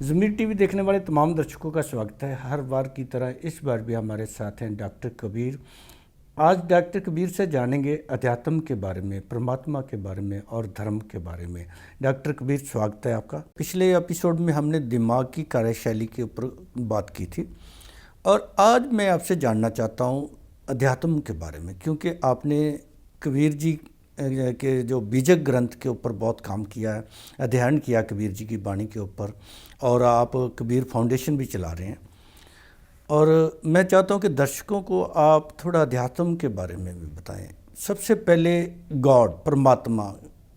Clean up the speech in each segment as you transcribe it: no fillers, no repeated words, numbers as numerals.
ज़मीर TV देखने वाले तमाम दर्शकों का स्वागत है। हर बार की तरह इस बार भी हमारे साथ हैं डॉक्टर कबीर। आज डॉक्टर कबीर से जानेंगे अध्यात्म के बारे में, परमात्मा के बारे में और धर्म के बारे में। डॉक्टर कबीर, स्वागत है आपका। पिछले एपिसोड में हमने दिमाग की कार्यशैली के ऊपर बात की थी और आज मैं आपसे जानना चाहता हूँ अध्यात्म के बारे में, क्योंकि आपने कबीर जी के जो बीजक ग्रंथ के ऊपर बहुत काम किया है, अध्ययन किया कबीर जी की वाणी के ऊपर, और आप कबीर फाउंडेशन भी चला रहे हैं। और मैं चाहता हूं कि दर्शकों को आप थोड़ा अध्यात्म के बारे में भी बताएं। सबसे पहले गॉड, परमात्मा,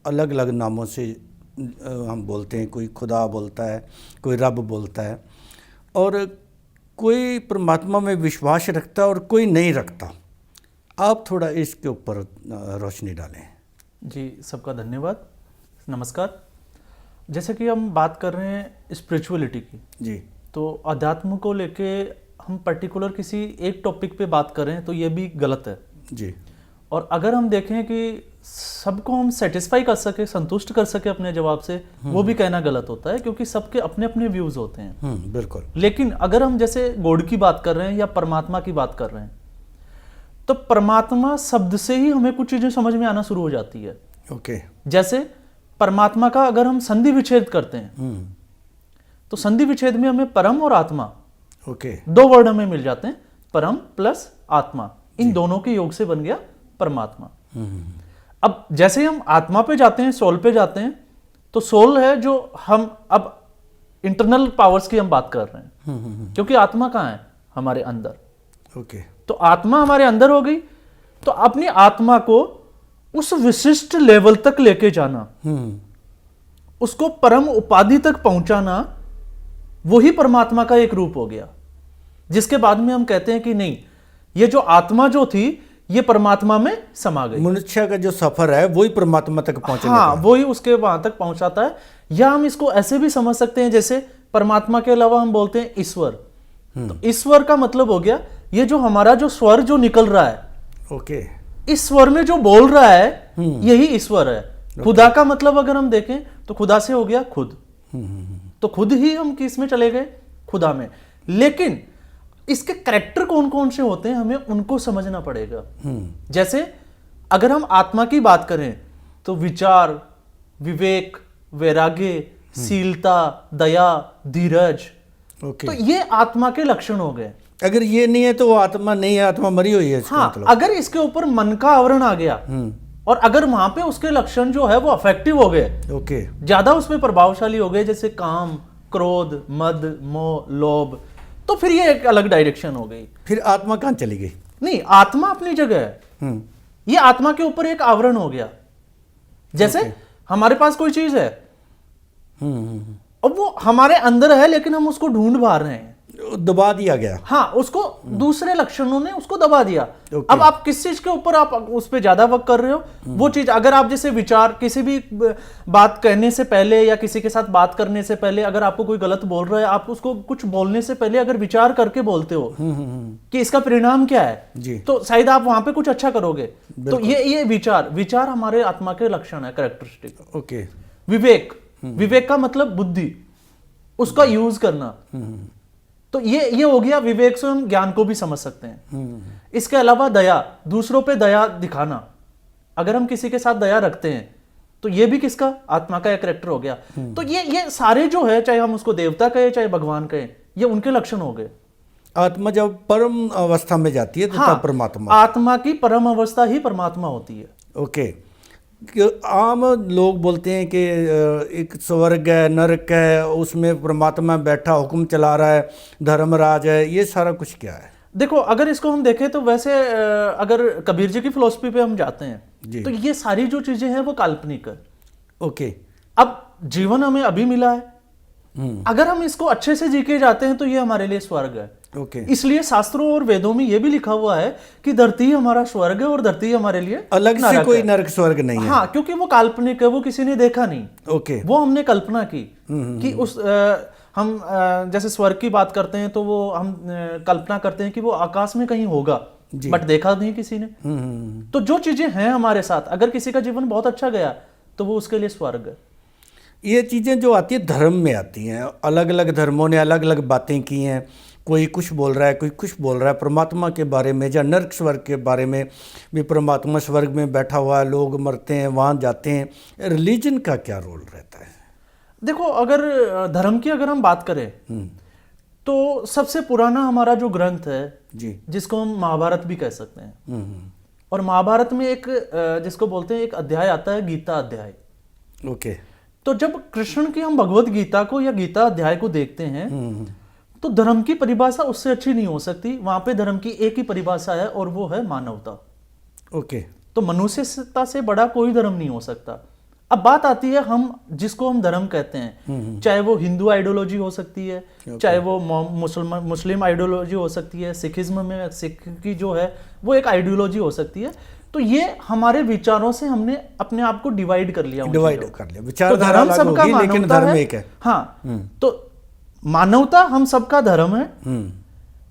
अलग अलग नामों से हम बोलते हैं। कोई खुदा बोलता है, कोई रब बोलता है, और कोई परमात्मा में विश्वास रखता है और कोई नहीं रखता। आप थोड़ा इसके ऊपर रोशनी डालें। जी, सबका धन्यवाद, नमस्कार। जैसे कि हम बात कर रहे हैं स्पिरिचुअलिटी की जी, तो अध्यात्म को लेके हम पर्टिकुलर किसी एक टॉपिक पे बात करें तो ये भी गलत है जी। और अगर हम देखें कि सबको हम सेटिस्फाई कर सके, संतुष्ट कर सके अपने जवाब से, वो भी कहना गलत होता है, क्योंकि सबके अपने अपने व्यूज होते हैं। बिल्कुल। लेकिन अगर हम जैसे गॉड की बात कर रहे हैं या परमात्मा की बात कर रहे हैं, तो परमात्मा शब्द से ही हमें कुछ चीजें समझ में आना शुरू हो जाती है। ओके। जैसे परमात्मा का अगर हम संधि विच्छेद करते हैं तो संधि विच्छेद में हमें परम और आत्मा, ओके, दो वर्ड हमें मिल जाते हैं, परम प्लस आत्मा। इन दोनों के योग से बन गया परमात्मा। अब जैसे हम आत्मा पे जाते हैं, सोल पे जाते हैं, तो सोल है जो हम अब इंटरनल पावर्स की हम बात कर रहे हैं, क्योंकि आत्मा कहाँ है? हमारे अंदर। ओके। तो आत्मा हमारे अंदर हो गई, तो अपनी आत्मा को उस विशिष्ट लेवल तक लेके जाना, उसको परम उपाधि तक पहुंचाना, वही परमात्मा का एक रूप हो गया। जिसके बाद में हम कहते हैं कि नहीं, ये जो आत्मा जो थी ये परमात्मा में समा गई। मनुष्य का जो सफर है वही परमात्मा तक पहुंचने हाँ, वही उसके वहां तक पहुंचाता है। या हम इसको ऐसे भी समझ सकते हैं, जैसे परमात्मा के अलावा हम बोलते हैं ईश्वर। तो ईश्वर का मतलब हो गया ये जो हमारा जो स्वर जो निकल रहा है, ओके, इस स्वर में जो बोल रहा है यही ईश्वर है। खुदा का मतलब अगर हम देखें तो खुदा से हो गया खुद। तो खुद ही हम किस में चले गए? खुदा में। लेकिन इसके कैरेक्टर कौन कौन से होते हैं, हमें उनको समझना पड़ेगा। जैसे अगर हम आत्मा की बात करें तो विचार, विवेक, वैराग्य, शीलता, दया, धीरज, ओके। तो ये आत्मा के लक्षण हो गए। अगर ये नहीं है तो वो आत्मा नहीं है, आत्मा मरी हुई है इसका हाँ, मतलब। अगर इसके ऊपर मन का आवरण आ गया और अगर वहां पे उसके लक्षण जो है वो अफेक्टिव हो गए, ओके, ज्यादा उसमें प्रभावशाली हो गए, जैसे काम, क्रोध, मद, मोह, लोभ, तो फिर ये एक अलग डायरेक्शन हो गई। फिर आत्मा कहाँ चली गई? नहीं, आत्मा अपनी जगह है। ये आत्मा के ऊपर एक आवरण हो गया। जैसे हमारे पास कोई चीज है, अब वो हमारे अंदर है लेकिन हम उसको ढूंढ बाहर रहे हैं, दबा दिया गया। हाँ, उसको दूसरे लक्षणों ने उसको दबा दिया। अब आप किस चीज के ऊपर आप उस पर ज्यादा वर्क कर रहे हो, वो चीज। अगर आप जैसे विचार, किसी भी बात कहने से पहले या किसी के साथ बात करने से पहले अगर आपको कोई गलत बोल रहा है, आप उसको कुछ बोलने से पहले अगर विचार करके बोलते हो कि इसका परिणाम क्या है जी, तो शायद आप वहां पे कुछ अच्छा करोगे। तो ये विचार हमारे आत्मा के लक्षण है, कैरेक्टरिस्टिक। ओके। विवेक का मतलब बुद्धि, उसका यूज करना। तो ये हो गया विवेक से हम ज्ञान को भी समझ सकते हैं। इसके अलावा दया, दूसरों पे दया दिखाना। अगर हम किसी के साथ दया रखते हैं तो ये भी किसका? आत्मा का एक कैरेक्टर हो गया। तो ये सारे जो है, चाहे हम उसको देवता कहें चाहे भगवान कहें, ये उनके लक्षण हो गए। आत्मा जब परम अवस्था में जाती है तो तब परमात्मा। आत्मा की परम अवस्था ही परमात्मा होती है। ओके। आम लोग बोलते हैं कि एक स्वर्ग है, नरक है, उसमें परमात्मा बैठा हुक्म चला रहा है, धर्मराज है, ये सारा कुछ क्या है? देखो, अगर इसको हम देखें तो वैसे अगर कबीर जी की फिलॉसफी पे हम जाते हैं तो ये सारी जो चीजें हैं वो काल्पनिक है। ओके। अब जीवन हमें अभी मिला है, अगर हम इसको अच्छे से जी के जाते हैं तो ये हमारे लिए स्वर्ग है। ओके। इसलिए शास्त्रों और वेदों में ये भी लिखा हुआ है कि धरती हमारा स्वर्ग है और धरती हमारे लिए अलग से कोई नरक स्वर्ग नहीं है। हाँ, क्योंकि वो काल्पनिक है, वो किसी ने देखा नहीं। ओके। वो हमने कल्पना की कि उस हम जैसे स्वर्ग की बात करते हैं तो वो हम कल्पना करते हैं कि वो आकाश में कहीं होगा, बट देखा नहीं किसी ने। तो जो चीजें हैं हमारे साथ, अगर किसी का जीवन बहुत अच्छा गया तो वो उसके लिए स्वर्ग है। ये चीज़ें जो आती है धर्म में आती हैं, अलग अलग धर्मों ने अलग अलग बातें की हैं, कोई कुछ बोल रहा है, कोई कुछ बोल रहा है परमात्मा के बारे में या नर्क स्वर्ग के बारे में भी। परमात्मा स्वर्ग में बैठा हुआ है, लोग मरते हैं, वहाँ जाते हैं। रिलीजन का क्या रोल रहता है? देखो, अगर धर्म की अगर हम बात करें तो सबसे पुराना हमारा जो ग्रंथ है जी, जिसको हम महाभारत भी कह सकते हैं, और महाभारत में एक जिसको बोलते हैं एक अध्याय आता है गीता अध्याय। ओके। तो जब कृष्ण की हम भगवत गीता को या गीता अध्याय को देखते हैं तो धर्म की परिभाषा उससे अच्छी नहीं हो सकती। वहां पे धर्म की एक ही परिभाषा है और वो है मानवता। ओके। तो मनुष्यता से बड़ा कोई धर्म नहीं हो सकता। अब बात आती है हम जिसको हम धर्म कहते हैं, चाहे वो हिंदू आइडियोलॉजी हो सकती है, चाहे वो मुस्लिम आइडियोलॉजी हो सकती है, सिखिज्म में सिख की जो है वो एक आइडियोलॉजी हो सकती है। तो ये हमारे विचारों से हमने अपने आप को डिवाइड कर लिया, तो विचारधारा अलग सबका होगी, लेकिन मानवता धर्म है। एक है। हाँ, तो मानवता हम सबका धर्म है,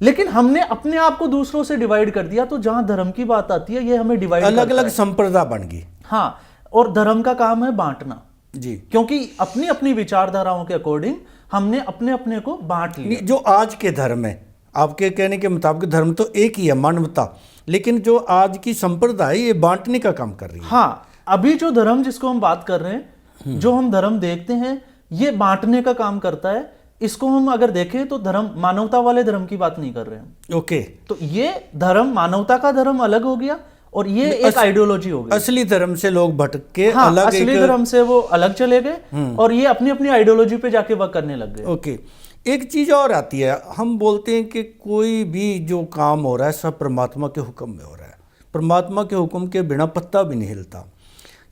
लेकिन हमने अपने आप को दूसरों से डिवाइड कर दिया। तो जहां धर्म की बात आती है ये हमें डिवाइड अलग अलग संप्रदाय बन गई। हाँ, और धर्म का काम है बांटना जी, क्योंकि अपनी अपनी विचारधाराओं के अकॉर्डिंग हमने अपने अपने को बांट लिया। जो आज के धर्म है, आपके कहने के मुताबिक धर्म तो एक ही है, मानवता, लेकिन जो आज की संप्रदाय ये बांटने का काम कर रही है। हाँ, अभी जो धर्म जिसको हम बात कर रहे हैं, जो हम धर्म देखते हैं, ये बांटने का काम करता है। इसको हम अगर देखें तो धर्म, मानवता वाले धर्म की बात नहीं कर रहे हैं। ओके। तो ये धर्म, मानवता का धर्म अलग हो गया और ये एक आइडियोलॉजी हो गई। असली धर्म से लोग भटक के हाँ, अलग असली धर्म से वो अलग चले गए और ये अपनी अपनी आइडियोलॉजी पे जाके वर्क करने लग गए। ओके। एक चीज और आती है, हम बोलते हैं कि कोई भी जो काम हो रहा है सब परमात्मा के हुक्म में हो रहा है, परमात्मा के हुक्म के बिना पत्ता भी नहीं हिलता।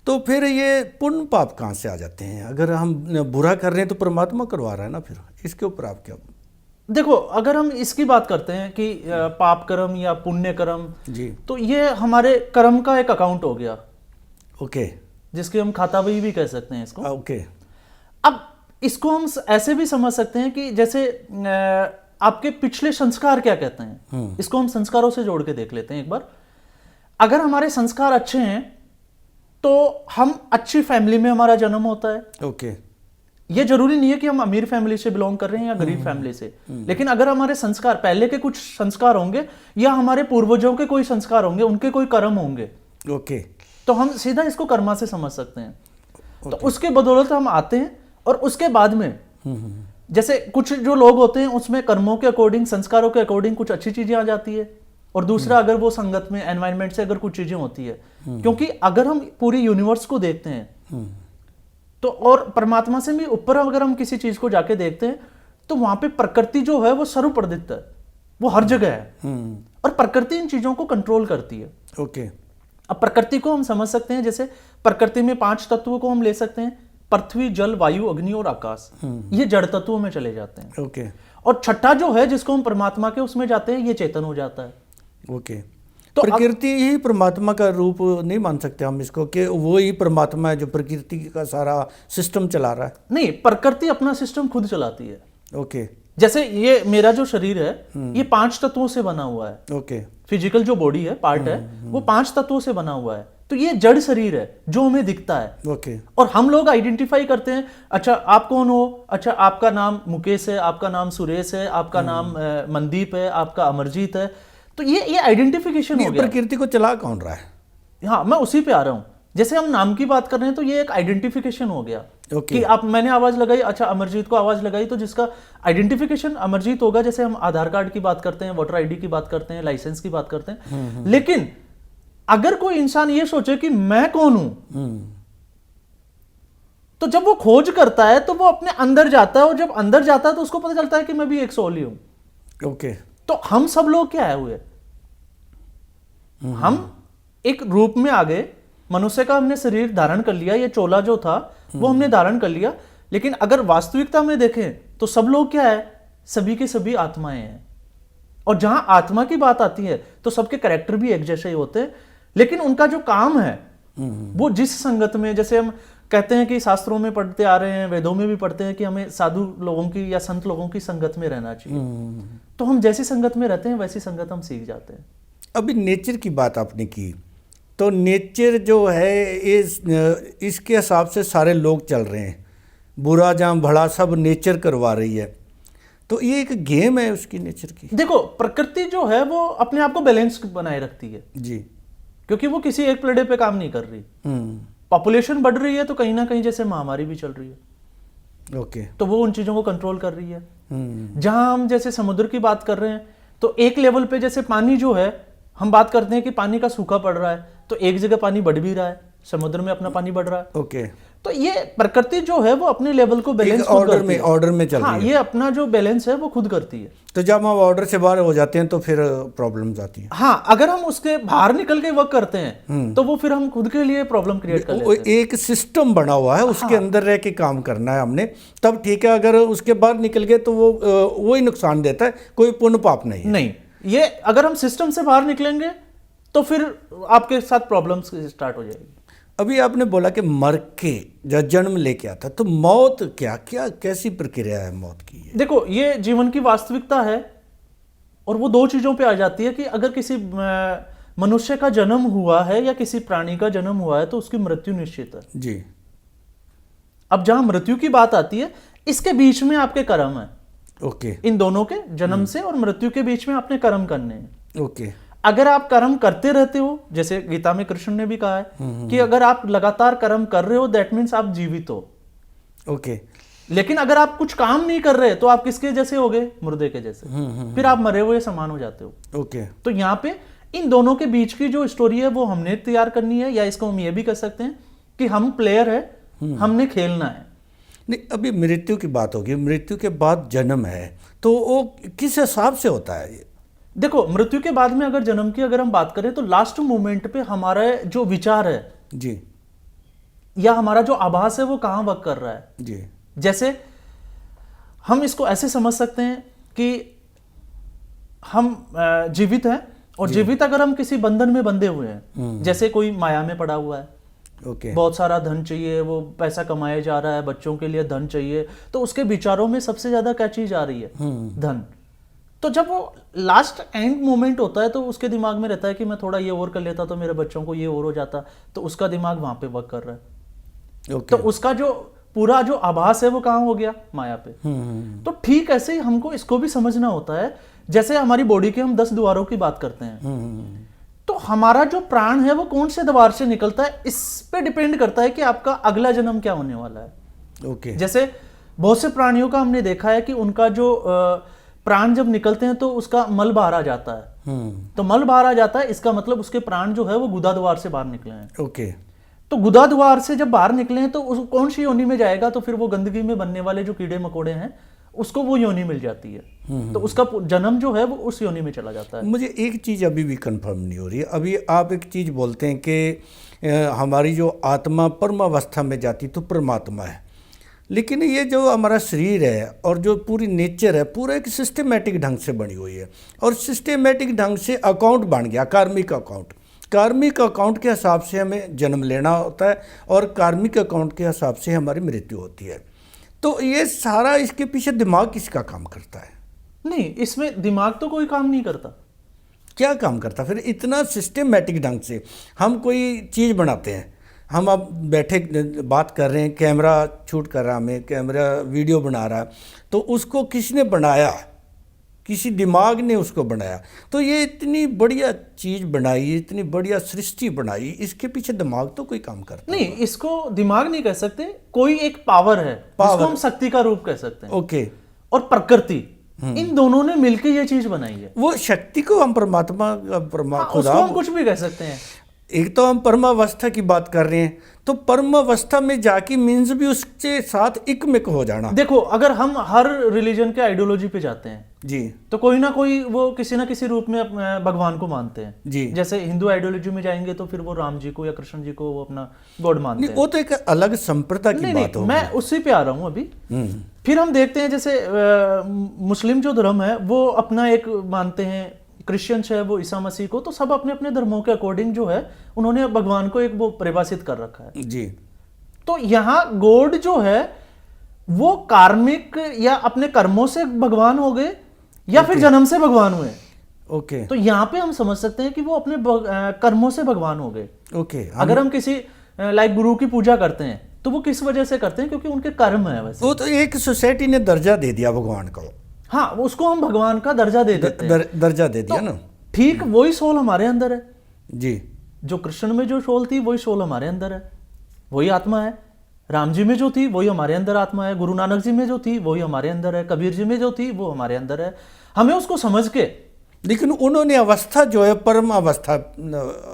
तो फिर ये पुण्य पाप कहाँ से आ जाते हैं? अगर हम बुरा कर रहे हैं तो परमात्मा करवा रहा है ना, फिर इसके ऊपर आप क्या? देखो, अगर हम इसकी बात करते हैं कि पाप कर्म या पुण्य कर्म जी, तो ये हमारे कर्म का एक अकाउंट हो गया। ओके। जिसके हम खाता बही भी कह सकते हैं इसको। ओके। अब इसको हम ऐसे भी समझ सकते हैं कि जैसे आपके पिछले संस्कार क्या कहते हैं, इसको हम संस्कारों से जोड़ के देख लेते हैं एक बार। अगर हमारे संस्कार अच्छे हैं तो हम अच्छी फैमिली में हमारा जन्म होता है। ओके। ये जरूरी नहीं है कि हम अमीर फैमिली से बिलोंग कर रहे हैं या गरीब फैमिली से, लेकिन अगर हमारे संस्कार, पहले के कुछ संस्कार होंगे या हमारे पूर्वजों के कोई संस्कार होंगे, उनके कोई कर्म होंगे, ओके, तो हम सीधा इसको कर्मा से समझ सकते हैं। तो उसके बदौलत हम आते हैं और उसके बाद में जैसे कुछ जो लोग होते हैं उसमें कर्मों के अकॉर्डिंग, संस्कारों के अकॉर्डिंग कुछ अच्छी चीजें आ जाती है, और दूसरा अगर वो संगत में, एनवायरनमेंट से अगर कुछ चीजें होती है, क्योंकि अगर हम पूरी यूनिवर्स को देखते हैं तो, और परमात्मा से भी ऊपर अगर हम किसी चीज को जाके देखते हैं तो वहां पे प्रकृति जो है वो सर्वप्रदित है, वो हर जगह है और प्रकृति इन चीजों को कंट्रोल करती है। ओके। अब प्रकृति को हम समझ सकते हैं, जैसे प्रकृति में 5 तत्वों को हम ले सकते हैं, पृथ्वी, जल, वायु, अग्नि और आकाश। ये जड़ तत्वों में चले जाते हैं। ओके। और छठा जो है जिसको हम परमात्मा के उसमें जाते हैं, ये चेतन हो जाता है। ओके। तो प्रकृति ही परमात्मा का रूप नहीं मान सकते हम इसको, कि वो ही परमात्मा है जो प्रकृति का सारा सिस्टम चला रहा है? नहीं, प्रकृति अपना सिस्टम खुद चलाती है। ओके। जैसे ये मेरा जो शरीर है ये 5 तत्वों से बना हुआ है। ओके। फिजिकल जो बॉडी है, पार्ट है, वो 5 तत्वों से बना हुआ है। तो ये जड़ शरीर है जो हमें दिखता है। ओके। और हम लोग आइडेंटिफाई करते हैं, अच्छा आप कौन हो, अच्छा आपका नाम मुकेश है, आपका नाम सुरेश है, आपका नाम मनदीप है, आपका अमरजीत है। तो ये आइडेंटिफिकेशन हो गया। प्रकृति को चला कौन रहा है? हाँ, मैं उसी पे आ रहा हूं। जैसे हम नाम की बात कर रहे हैं तो ये एक आइडेंटिफिकेशन हो गया। कि आप, मैंने आवाज लगाई, अच्छा अमरजीत को आवाज लगाई, तो जिसका आइडेंटिफिकेशन अमरजीत होगा। जैसे हम आधार कार्ड की बात करते हैं, वोटर आईडी की बात करते हैं, लाइसेंस की बात करते हैं। लेकिन अगर कोई इंसान ये सोचे कि मैं कौन हूं, तो जब वो खोज करता है तो वो अपने अंदर जाता है, और जब अंदर जाता है तो उसको पता चलता है कि मैं भी एक सोल ही हूं। ओके। तो हम सब लोग क्या आए हुए, हम एक रूप में आ गए, मनुष्य का हमने शरीर धारण कर लिया, ये चोला जो था वो हमने धारण कर लिया। लेकिन अगर वास्तविकता में देखें तो सब लोग क्या है, सभी के सभी आत्माएं हैं। और जहां आत्मा की बात आती है तो सबके कैरेक्टर भी एक जैसे ही होते हैं, लेकिन उनका जो काम है वो जिस संगत में, जैसे हम कहते हैं कि शास्त्रों में पढ़ते आ रहे हैं, वेदों में भी पढ़ते हैं कि हमें साधु लोगों की या संत लोगों की संगत में रहना चाहिए। तो हम जैसी संगत में रहते हैं वैसी संगत हम सीख जाते हैं। अभी नेचर की बात आपने की, तो नेचर जो है इसके हिसाब से सारे लोग चल रहे हैं। बुरा जहाँ भला सब नेचर करवा रही है। तो ये एक गेम है उसकी नेचर की। देखो प्रकृति जो है वो अपने आप को बैलेंस बनाए रखती है जी। क्योंकि वो किसी एक प्लेडे पे काम नहीं कर रही। पॉपुलेशन बढ़ रही है तो कहीं ना कहीं जैसे महामारी भी चल रही है, ओके। तो वो उन चीजों को कंट्रोल कर रही है। जहां हम जैसे समुद्र की बात कर रहे हैं तो एक लेवल पे जैसे पानी जो है, हम बात करते हैं कि पानी का सूखा पड़ रहा है, तो एक जगह पानी बढ़ भी रहा है, समुद्र में अपना पानी बढ़ रहा है। ओके। तो ये प्रकृति जो है वो अपने लेवल को बैलेंस ऑर्डर में चल रही है। ये अपना जो बैलेंस है वो खुद करती है। तो जब हम ऑर्डर से बाहर हो जाते हैं तो फिर प्रॉब्लम्स आती हैं। हाँ, अगर हम उसके बाहर निकल के वर्क करते हैं तो वो फिर हम खुद के लिए प्रॉब्लम क्रिएट कर लेते हैं। एक सिस्टम बना हुआ है, उसके अंदर रह के काम करना है हमने, तब ठीक है। अगर उसके बाहर निकल गए तो वो ही नुकसान देता है, कोई पुण्य पाप नहीं है। नहीं, ये अगर हम सिस्टम से बाहर निकलेंगे तो फिर आपके साथ प्रॉब्लम्स स्टार्ट हो जाएगी। अभी आपने बोला कि मर के जब जन्म लेके आता, तो मौत क्या कैसी प्रक्रिया है मौत की? देखो, ये जीवन की वास्तविकता है और वो दो चीजों पे आ जाती है कि अगर किसी मनुष्य का जन्म हुआ है या किसी प्राणी का जन्म हुआ है तो उसकी मृत्यु निश्चित है जी। अब जहां मृत्यु की बात आती है, इसके बीच में आपके कर्म है। ओके। इन दोनों के जन्म से और मृत्यु के बीच में आपने कर्म करने हैं। ओके। अगर आप कर्म करते रहते हो, जैसे गीता में कृष्ण ने भी कहा है कि अगर आप लगातार कर्म कर रहे हो दैट मीन्स आप जीवित हो। ओके। लेकिन अगर आप कुछ काम नहीं कर रहे तो आप किसके जैसे हो गए? मुर्दे के जैसे। फिर आप मरे हुए समान हो जाते हो। ओके। तो यहाँ पे इन दोनों के बीच की जो स्टोरी है वो हमने तैयार करनी है, या इसको हम ये भी कर सकते हैं कि हम प्लेयर है, हमने खेलना है। नहीं, अभी मृत्यु की बात होगी, मृत्यु के बाद जन्म है, तो वो किस हिसाब से होता है? देखो, मृत्यु के बाद में अगर जन्म की अगर हम बात करें तो लास्ट मोमेंट पे हमारा जो विचार है जी, या हमारा जो आभास है वो कहाँ वर्क कर रहा है जी। जैसे हम इसको ऐसे समझ सकते हैं कि हम जीवित हैं और जीवित अगर हम किसी बंधन में बंधे हुए हैं, जैसे कोई माया में पड़ा हुआ है, ओके। बहुत सारा धन चाहिए, वो पैसा कमाया जा रहा है, बच्चों के लिए धन चाहिए, तो उसके विचारों में सबसे ज्यादा क्या चीज आ रही है? धन। तो जब वो लास्ट एंड मोमेंट होता है तो उसके दिमाग में रहता है कि मैं थोड़ा ये और कर लेता तो मेरे बच्चों को ये और हो जाता, तो उसका दिमाग वहां पे वर्क कर रहा है। ओके। तो उसका जो पूरा जो आभास है वो कहाँ हो गया? माया पे। तो ठीक ऐसे ही हमको इसको भी समझना होता है। जैसे हमारी बॉडी के हम 10 द्वारों की बात करते हैं, तो हमारा जो प्राण है वो कौन से द्वार से निकलता है, इस पे डिपेंड करता है कि आपका अगला जन्म क्या होने वाला है। ओके। जैसे बहुत से प्राणियों का हमने देखा है कि उनका जो प्राण जब निकलते हैं तो उसका मल बाहर आ जाता है। तो मल बाहर आ जाता है, इसका मतलब उसके प्राण जो है वो गुदा द्वार से बाहर निकले हैं। ओके। तो गुदा द्वार से जब बाहर निकले हैं तो कौन सी योनि में जाएगा? तो फिर वो गंदगी में बनने वाले जो कीड़े मकोड़े हैं उसको वो योनि मिल जाती है, तो उसका जन्म जो है वो उस योनि में चला जाता है। मुझे एक चीज़ अभी भी कंफर्म नहीं हो रही है। अभी आप एक चीज़ बोलते हैं कि हमारी जो आत्मा परमावस्था में जाती तो परमात्मा है, लेकिन ये जो हमारा शरीर है और जो पूरी नेचर है पूरा एक सिस्टमेटिक ढंग से बनी हुई है, और सिस्टमेटिक ढंग से अकाउंट बन गया, कार्मिक अकाउंट। कार्मिक अकाउंट के हिसाब से हमें जन्म लेना होता है और कार्मिक अकाउंट के हिसाब से हमारी मृत्यु होती है। तो ये सारा इसके पीछे दिमाग किसका काम करता है? नहीं, इसमें दिमाग तो कोई काम नहीं करता। क्या काम करता? फिर इतना सिस्टमेटिक ढंग से हम कोई चीज़ बनाते हैं, हम अब बैठे बात कर रहे हैं, कैमरा शूट कर रहा है, हमें कैमरा वीडियो बना रहा है, तो उसको किसने बनाया? किसी दिमाग ने उसको बनाया। तो ये इतनी बढ़िया चीज़ बनाई, इतनी बढ़िया सृष्टि बनाई, इसके पीछे दिमाग तो कोई काम करता नहीं, इसको दिमाग नहीं कह सकते, कोई एक पावर है जिसको हम शक्ति का रूप कह सकते हैं। ओके। और प्रकृति, इन दोनों ने मिलकर ये चीज बनाई है। वो शक्ति को हम परमात्मा खुदा, उसको हम कुछ भी कह सकते हैं। एक तो हम परमावस्था की बात कर रहे हैं, तो परमावस्था में जाके मीन्स भी उसके साथ इकमिक हो जाना। देखो, अगर हम हर रिलीजन के आइडियोलॉजी पे जाते हैं जी, तो कोई ना कोई वो किसी ना किसी रूप में भगवान को मानते हैं जी। जैसे हिंदू आइडियोलॉजी में जाएंगे तो फिर वो राम जी को या कृष्ण जी को वो अपना गॉड मानते हैं। वो तो एक अलग संप्रदाय की बात हो। मैं उसी पे आ रहा हूँ अभी। फिर हम देखते हैं जैसे मुस्लिम जो धर्म है वो अपना एक मानते हैं, क्रिश्चियंस है वो ईसा मसीह को, तो सब अपने अपने धर्मों के अकॉर्डिंग जो है उन्होंने भगवान को एक वो परिभाषित कर रखा है जी। तो यहाँ गॉड जो है वो कार्मिक या अपने कर्मों से भगवान हो गए या फिर जन्म से भगवान हुए। ओके। तो यहाँ पे हम समझ सकते हैं कि वो अपने कर्मों से भगवान हो गए। ओके। अगर हम किसी लाइक गुरु की पूजा करते हैं तो वो किस वजह से करते हैं? क्योंकि उनके कर्म है वैसे। वो तो एक सोसाइटी ने दर्जा दे दिया भगवान को। हाँ, उसको हम भगवान का दर्जा दे देते हैं। दर्जा दे दिया ना। ठीक वही सोल हमारे अंदर है जी। जो कृष्ण में जो सोल थी वही सोल हमारे अंदर है, वही आत्मा है। राम जी में जो थी वही हमारे अंदर आत्मा है, गुरु नानक जी में जो थी वही हमारे अंदर है, कबीर जी में जो थी वो हमारे अंदर है। हमें उसको समझ के, लेकिन उन्होंने अवस्था जो है परम अवस्था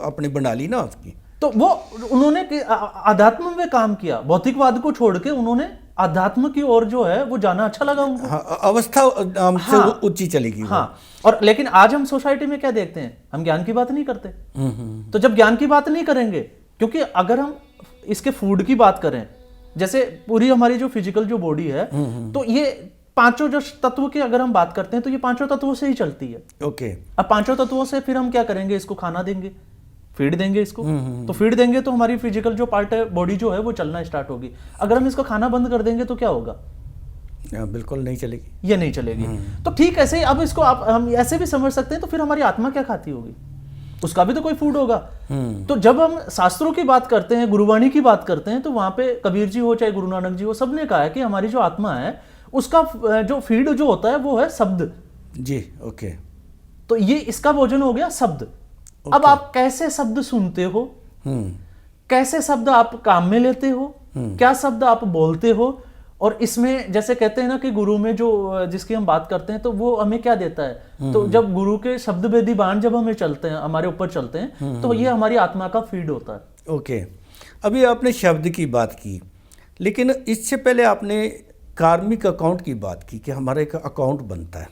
अपनी बना ली ना उसकी। तो वो उन्होंने आध्यात्म में काम किया, भौतिकवाद को छोड़ के उन्होंने आध्यात्म की ओर जो है वो जाना अच्छा लगा उनको। हाँ, अवस्था हमसे हाँ, ऊंची चलेगी। हाँ। और लेकिन आज हम सोसाइटी में क्या देखते हैं, हम ज्ञान की बात नहीं करते। तो जब ज्ञान की बात नहीं करेंगे, क्योंकि अगर हम इसके फूड की बात करें, जैसे पूरी हमारी जो फिजिकल जो बॉडी है, तो ये पांचों जो तत्व की अगर हम बात करते हैं तो ये पांचों तत्वों से ही चलती है। ओके। अब पांचों तत्वों से फिर हम क्या करेंगे, इसको खाना देंगे, फीड देंगे इसको। तो फीड देंगे तो हमारी फिजिकल जो पार्ट है, बॉडी जो है वो चलना स्टार्ट होगी। अगर हम इसको खाना बंद कर देंगे तो क्या होगा? बिल्कुल नहीं चलेगी, ये नहीं चलेगी। तो ठीक ऐसे ही अब इसको आप हम ऐसे भी समझ सकते हैं, तो फिर हमारी आत्मा क्या खाती होगी? उसका भी तो कोई फूड होगा। तो जब हम शास्त्रों की बात करते हैं, गुरुवाणी की बात करते हैं, तो वहां पे कबीर जी हो चाहे गुरु नानक जी हो, सबने कहा है कि हमारी जो आत्मा है उसका जो फीड जो होता है वो है शब्द। जी। ओके। तो ये इसका भोजन हो गया शब्द। अब आप कैसे शब्द सुनते हो, कैसे शब्द आप काम में लेते हो, क्या शब्द आप बोलते हो, और इसमें जैसे कहते हैं ना कि गुरु में जो जिसकी हम बात करते हैं तो वो हमें क्या देता है। तो जब गुरु के शब्द वेदी बाण जब हमें चलते हैं, हमारे ऊपर चलते हैं, तो ये हमारी आत्मा का फीड होता है। ओके। अभी आपने शब्द की बात की, लेकिन इससे पहले आपने कार्मिक अकाउंट की बात की कि हमारा एक अकाउंट बनता है।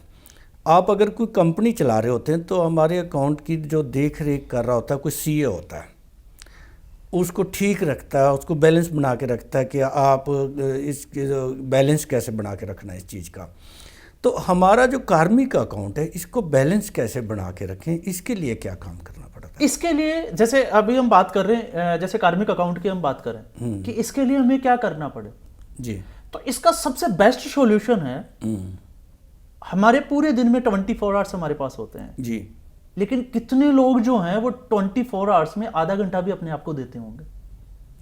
आप अगर कोई कंपनी चला रहे होते हैं तो हमारे अकाउंट की जो देख रेख कर रहा होता है कोई सीए होता है, उसको ठीक रखता है, उसको बैलेंस बना के रखता है कि आप इसके बैलेंस कैसे बना के रखना है इस चीज़ का। तो हमारा जो कार्मिक अकाउंट है इसको बैलेंस कैसे बना के रखें, इसके लिए क्या काम करना पड़ता है? इसके लिए जैसे अभी हम बात कर रहे हैं, जैसे कार्मिक अकाउंट की हम बात करें कि इसके लिए हमें क्या करना पड़े जी, तो इसका सबसे बेस्ट सॉल्यूशन है, हमारे पूरे दिन में 24 आवर्स हमारे पास होते हैं जी, लेकिन कितने लोग जो हैं वो 24 आवर्स में आधा घंटा भी अपने आप को देते होंगे?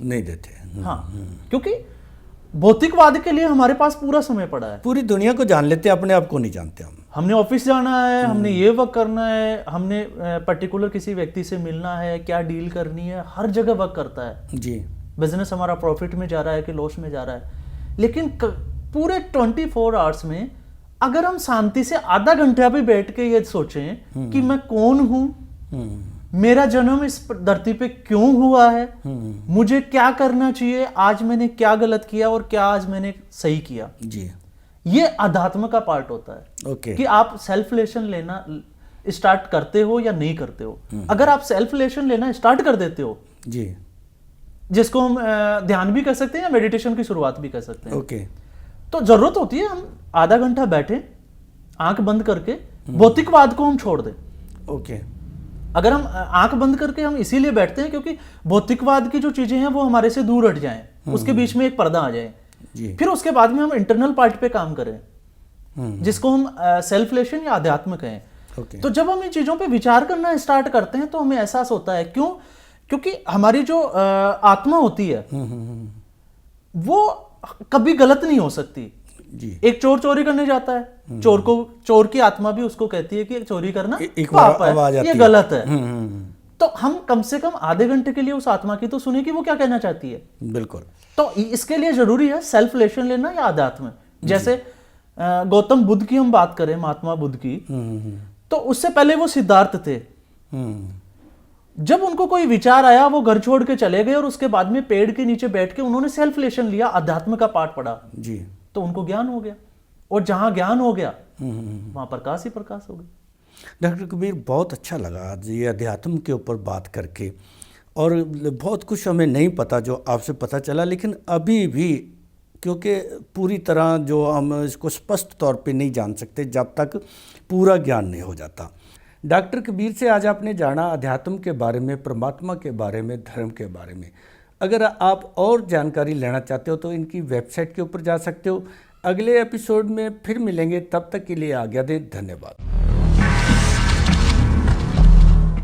नहीं देते। हाँ, क्योंकि भौतिकवाद के लिए हमारे पास पूरा समय पड़ा है। पूरी दुनिया को जान लेते हैं, अपने आप को नहीं जानते हम। हमने ऑफिस जाना है, हमने ये वर्क करना है, हमने पर्टिकुलर किसी व्यक्ति से मिलना है, क्या डील करनी है, हर जगह वर्क करता है जी। बिजनेस हमारा प्रॉफिट में जा रहा है कि लॉस में जा रहा है। लेकिन पूरे 24 आवर्स में अगर हम शांति से आधा घंटा भी बैठ के ये सोचें कि मैं कौन हूं, मेरा जन्म इस धरती पे क्यों हुआ है, मुझे क्या करना चाहिए, आज मैंने क्या गलत किया और क्या आज मैंने सही किया, जी, ये अध्यात्म का पार्ट होता है। ओके। कि आप सेल्फ लेशन लेना स्टार्ट करते हो या नहीं करते हो। अगर आप सेल्फ लेशन लेना स्टार्ट कर देते हो, जी, जिसको हम ध्यान भी कह सकते हैं या मेडिटेशन की शुरुआत भी कह सकते हैं, ओके। तो जरूरत होती है हम आधा घंटा बैठे आंख बंद करके भौतिकवाद को हम छोड़ दें। ओके। अगर हम आंख बंद करके हम इसीलिए बैठते हैं क्योंकि भौतिकवाद की जो चीजें हैं वो हमारे से दूर हट जाएं, उसके बीच में एक पर्दा आ जाए जी। फिर उसके बाद में हम इंटरनल पार्ट पे काम करें, जिसको हम सेल्फ लेशन या अध्यात्म कहें। ओके। तो जब हम इन चीजों पे विचार करना स्टार्ट करते हैं तो हमें एहसास होता है, क्यों? क्योंकि हमारी जो आत्मा होती है वो कभी गलत नहीं हो सकती। जी। एक चोर चोरी करने जाता है, चोर की आत्मा भी उसको कहती है कि चोरी करना एक पाप है, आवाज आती ये है। गलत है। तो हम कम से कम आधे घंटे के लिए उस आत्मा की तो सुने कि वो क्या कहना चाहती है। बिल्कुल। तो इसके लिए जरूरी है सेल्फ लेशन लेना या अध्यात्म। जैसे गौतम बुद्ध की हम बात करें, महात्मा बुद्ध की, तो उससे पहले वो सिद्धार्थ थे। जब उनको कोई विचार आया वो घर छोड़ के चले गए और उसके बाद में पेड़ के नीचे बैठ के उन्होंने सेल्फ लेशन लिया, अध्यात्म का पाठ पढ़ा, जी। तो उनको ज्ञान हो गया। और जहां ज्ञान हो गया वहां प्रकाश ही प्रकाश हो गया। डॉक्टर कबीर, बहुत अच्छा लगा आज ये अध्यात्म के ऊपर बात करके, और बहुत कुछ हमें नहीं पता जो आपसे पता चला, लेकिन अभी भी क्योंकि पूरी तरह जो हम इसको स्पष्ट तौर पे नहीं जान सकते जब तक पूरा ज्ञान नहीं हो जाता। डॉक्टर कबीर से आज आपने जाना अध्यात्म के बारे में, परमात्मा के बारे में, धर्म के बारे में। अगर आप और जानकारी लेना चाहते हो तो इनकी वेबसाइट के ऊपर जा सकते हो। अगले एपिसोड में फिर मिलेंगे, तब तक के लिए आज्ञा दें। धन्यवाद।